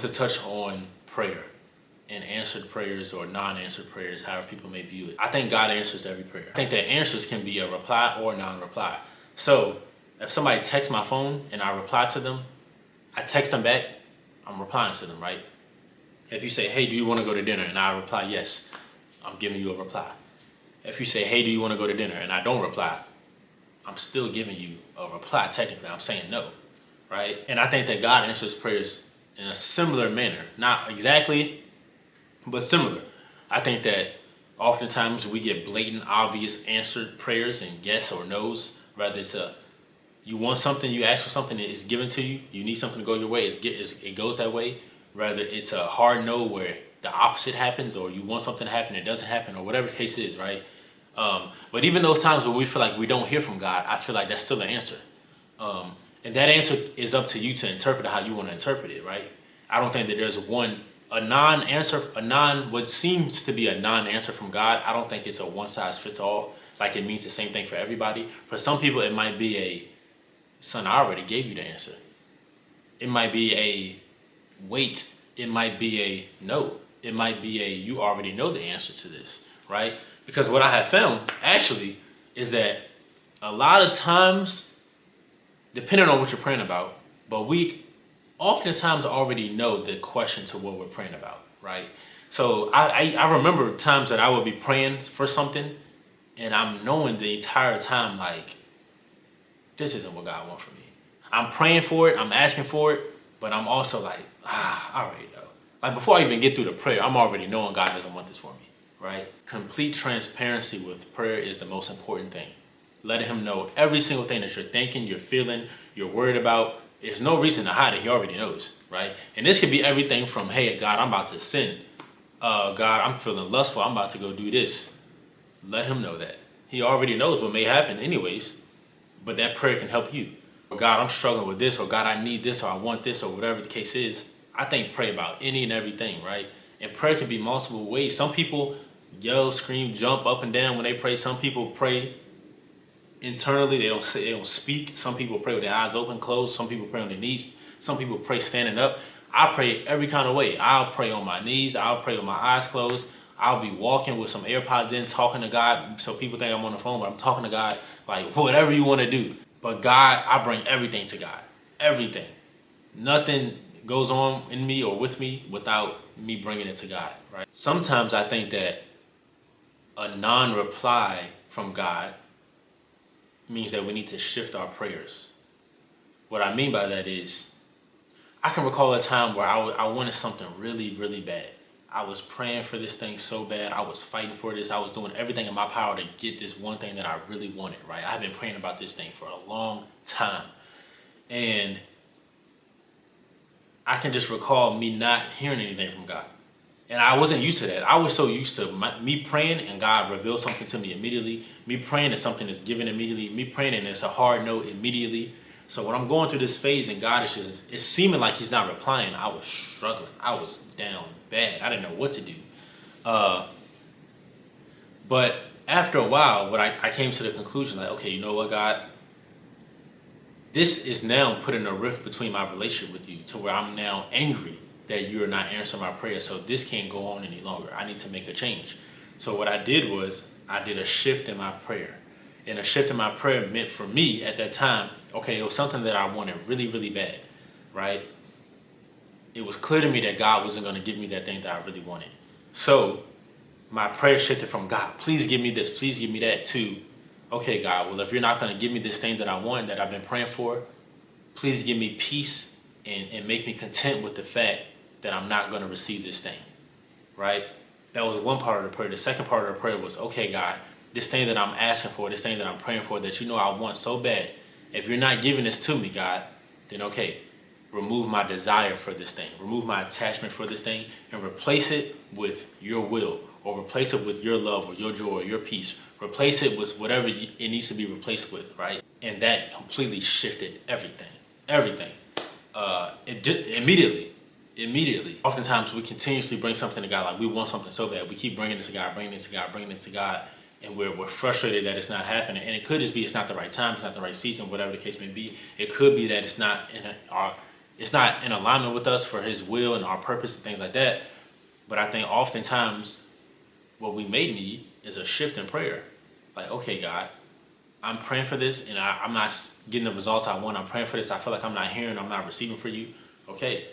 to touch on prayer and answered prayers or non-answered prayers, however people may view it. I think God answers every prayer. I think that answers can be a reply or non-reply. So if somebody texts my phone and I reply to them, I text them back, I'm replying to them, right? If you say, hey, do you want to go to dinner? And I reply, yes, I'm giving you a reply. If you say, hey, do you want to go to dinner? And I don't reply, I'm still giving you a reply. Technically, I'm saying no, right? And I think that God answers prayers in a similar manner. Not exactly, but similar. I think that oftentimes we get blatant, obvious answered prayers and yes or no's. Rather, it's you want something, you ask for something, it's given to you. You need something to go your way, it goes that way. Rather, it's a hard no where the opposite happens, or you want something to happen, it doesn't happen, or whatever the case is, right? But even those times where we feel like we don't hear from God, I feel like that's still the answer. And that answer is up to you to interpret it how you want to interpret it, right? I don't think that there's what seems to be a non-answer from God. I don't think it's a one-size-fits-all, like it means the same thing for everybody. For some people, it might be a, son, I already gave you the answer. It might be a wait. It might be a no. It might be a you already know the answer to this, right? Because what I have found, actually, is that a lot of times, depending on what you're praying about, but we oftentimes already know the question to what we're praying about, right? So I remember times that I would be praying for something, and I'm knowing the entire time, like, this isn't what God wants from me. I'm praying for it, I'm asking for it, but I'm also like, I already know. Like, before I even get through the prayer, I'm already knowing God doesn't want this for me, right? Complete transparency with prayer is the most important thing. Letting him know every single thing that you're thinking, you're feeling, you're worried about. There's no reason to hide it. He already knows, right? And this could be everything from, hey, God, I'm about to sin. God, I'm feeling lustful. I'm about to go do this. Let him know that. He already knows what may happen anyways, but that prayer can help you. Or God, I'm struggling with this, or God, I need this, or I want this, or whatever the case is. I think pray about any and everything, right? And prayer can be multiple ways. Some people yell, scream, jump up and down when they pray. Some people pray internally. They don't speak. Some people pray with their eyes open, closed. Some people pray on their knees. Some people pray standing up. I pray every kind of way. I'll pray on my knees. I'll pray with my eyes closed. I'll be walking with some AirPods in, talking to God, so people think I'm on the phone, but I'm talking to God, like, whatever you want to do. But God, I bring everything to God. Everything. Nothing goes on in me or with me without me bringing it to God, right? Sometimes I think that a non-reply from God means that we need to shift our prayers. What I mean by that is, I can recall a time where I wanted something really, really bad. I was praying for this thing so bad. I was fighting for this. I was doing everything in my power to get this one thing that I really wanted, right? I've been praying about this thing for a long time. And I can just recall me not hearing anything from God. And I wasn't used to that. I was so used to me praying and God revealed something to me immediately. Me praying and something is given immediately. Me praying and it's a hard no immediately. So when I'm going through this phase and God is just, it's seeming like he's not replying, I was struggling. I was down bad. I didn't know what to do. But after a while, I came to the conclusion, like, okay, you know what, God? This is now putting a rift between my relationship with you to where I'm now angry that you're not answering my prayer. So this can't go on any longer. I need to make a change. So what I did was I did a shift in my prayer. And a shift in my prayer meant for me at that time, okay, it was something that I wanted really, really bad, right? It was clear to me that God wasn't going to give me that thing that I really wanted. So my prayer shifted from, God, please give me this, please give me that, to, okay, God, well, if you're not going to give me this thing that I want, that I've been praying for, please give me peace and make me content with the fact that I'm not going to receive this thing, right? That was one part of the prayer. The second part of the prayer was, okay, God, this thing that I'm asking for, this thing that I'm praying for, that you know I want so bad, if you're not giving this to me, God, then okay, remove my desire for this thing, remove my attachment for this thing, and replace it with your will, or replace it with your love, or your joy, or your peace. Replace it with whatever it needs to be replaced with, right? And that completely shifted everything. Immediately. Oftentimes we continuously bring something to God, like we want something so bad. We keep bringing it to God, bringing it to God, and we're frustrated that it's not happening. And it could just be it's not the right time, it's not the right season, whatever the case may be. It could be that it's it's not in alignment with us for his will and our purpose and things like that. But I think oftentimes what we may need is a shift in prayer. Like, okay, God, I'm praying for this and I'm not getting the results I want. I'm praying for this. I feel like I'm not hearing, I'm not receiving for you. Okay,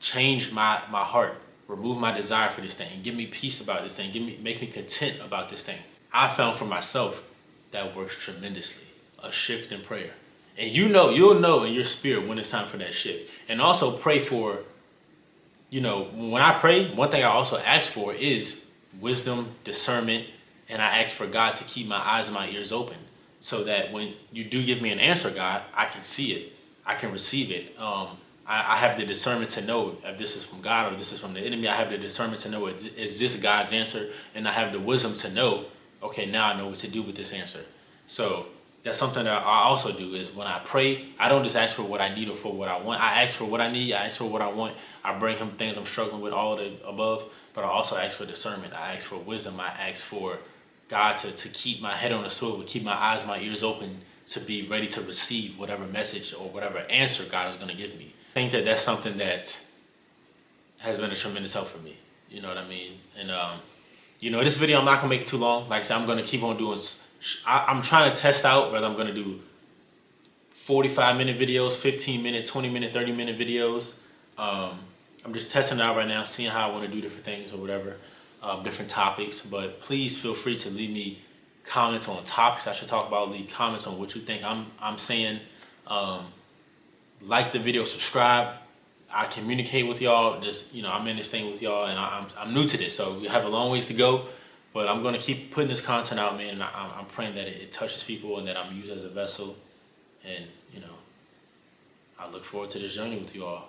change my heart. Remove my desire for this thing. Give me peace about this thing. Make me content about this thing. I found for myself that works tremendously. A shift in prayer. And you'll know in your spirit when it's time for that shift. And also pray for, when I pray, one thing I also ask for is wisdom, discernment, and I ask for God to keep my eyes and my ears open so that when you do give me an answer, God, I can see it. I can receive it. I have the discernment to know if this is from God or this is from the enemy. I have the discernment to know, is this God's answer? And I have the wisdom to know, okay, now I know what to do with this answer. So that's something that I also do is when I pray, I don't just ask for what I need or for what I want. I ask for what I need. I ask for what I want. I bring him things I'm struggling with, all of the above. But I also ask for discernment. I ask for wisdom. I ask for God to keep my head on the swivel, keep my eyes, my ears open to be ready to receive whatever message or whatever answer God is going to give me. I think that that's something that has been a tremendous help for me. You know what I mean? And, this video, I'm not going to make it too long. Like I said, I'm going to keep on doing, I'm trying to test out whether I'm going to do 45-minute videos, 15-minute, 20-minute, 30-minute videos. I'm just testing it out right now, seeing how I want to do different things or whatever, different topics. But please feel free to leave me comments on topics I should talk about. Leave comments on what you think I'm saying. Like the video, subscribe. I communicate with y'all. Just I'm in this thing with y'all, and I'm new to this, so we have a long ways to go. But I'm gonna keep putting this content out, man. And I'm praying that it touches people and that I'm used as a vessel. And I look forward to this journey with you all.